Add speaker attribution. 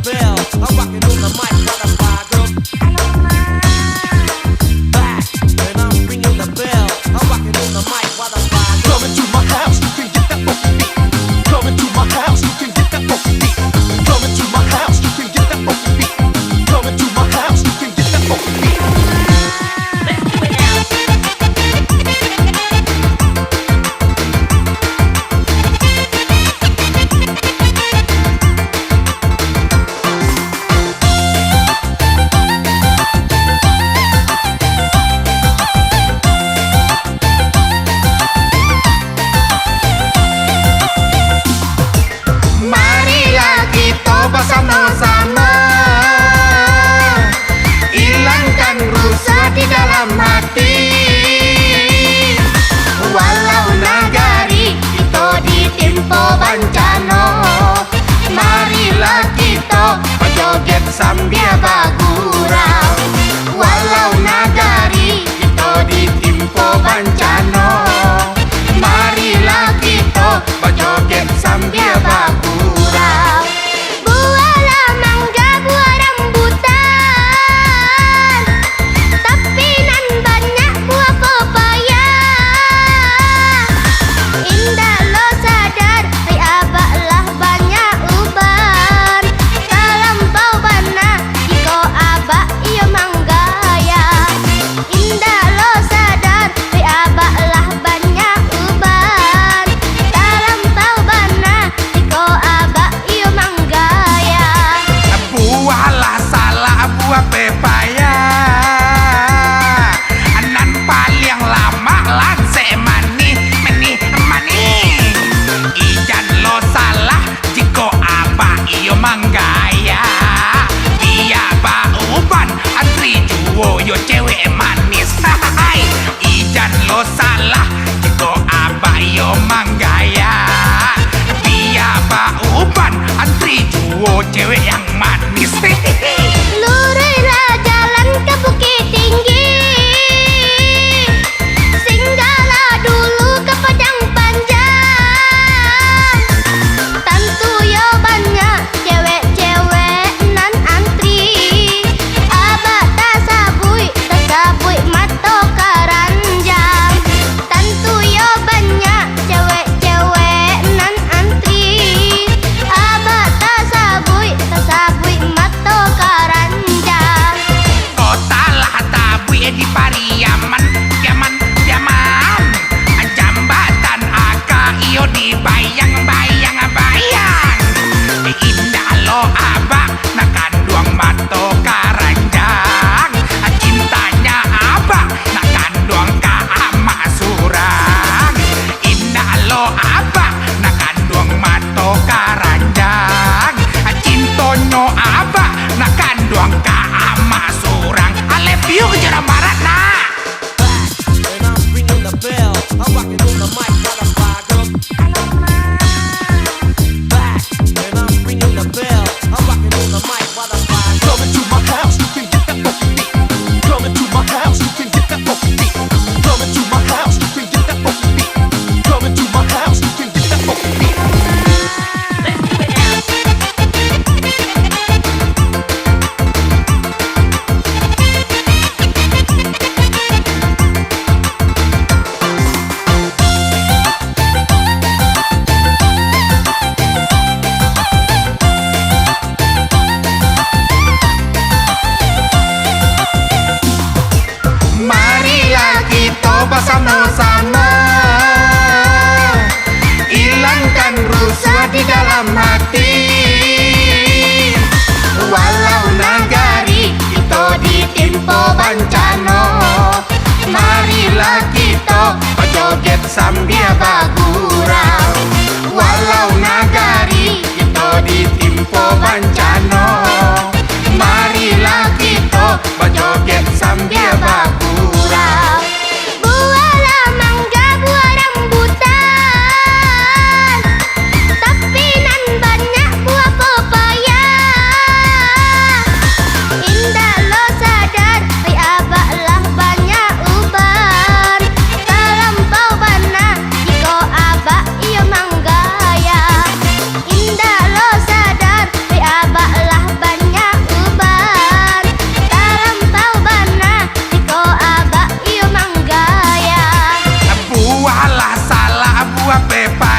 Speaker 1: bell. I'm rocking on the mic, motherfucker. Back, and I'm ringing the bell. I'm rocking on the mic, motherfucker.
Speaker 2: Coming to my house, you can get that funky beat. Coming to my house, you can get that funky beat. Coming to my house, you can get that funky beat. Coming to my house, you can get that funky beat.
Speaker 3: Marilah kita bersama-sama hilangkan rusa di dalam hati. Walau nagari kita ditimpa bencana, marilah kita berjoget sambil bergurau. Walau nagari kita ditimpa bencana, marilah kita berjoget sambil bergurau. Buahlah mangga, buah rambutan, tapi nan banyak buah pepaya. Indah lo sadar, hai abaklah banyak uban. Talampau bana, iko abak iyo manggaya. Indah lo sadar, hai abaklah banyak uban. Talampau bana, iko abak iyo manggaya. Buahlah salah buah pepaya, anan paling lama lanse mani ijan lo salah jiko apa iyo manggaya. Iya ba uban antri juwo yo cewek manis. Hai ijan lo salah jiko apa iyo manggaya. Iya ba uban antri juwo cewek yang manis. Luruslah jalan ke Bukit Tinggi, singgahlah dulu ke Padang Panjang. Tentu yo banyak cewek-cewek nan antri. Abah tasabui mato keranjang. Tentu yo banyak cewek-cewek nan antri. Abah tasabui mato keranjang. Kota lah tabui di Pariaman, Yaman. Jambatan aka iyo di bayang. Indah lo abang nakandung mato karanjang. Cintanya abang nakandung ka ama surang. Indah lo abang nakandung mato karanjang. Cintonyo abang nakandung ka ama surang. I love you Jawa Barat nah.
Speaker 1: Back, and I'm ringing the bell. I'm rocking on the mic, motherfucker. Back, and I'm ringing the bell. I'm rocking on the mic, motherfucker.
Speaker 2: Coming to my house, you can get that funky beat. Coming to my house, you can get that funky beat. Coming to my house, you can get that funky beat. Coming to my house, you can get that funky beat.
Speaker 3: Marilah kita bersama-sama hilangkan rusa di dalam hati. Walau nagari kita ditimpa bencana, marilah kita berjoget sambil bergurau. Walau nagari kita ditimpa bencana, marilah kita berjoget sambil bergurau. Buahlah mangga, buah rambutan, tapi nan banyak buah pepaya. Indah lo sadar, hai abaklah banyak uban. Talampau bana, jiko abak iyo manggaya. Indah lo sadar, hai abaklah Pepa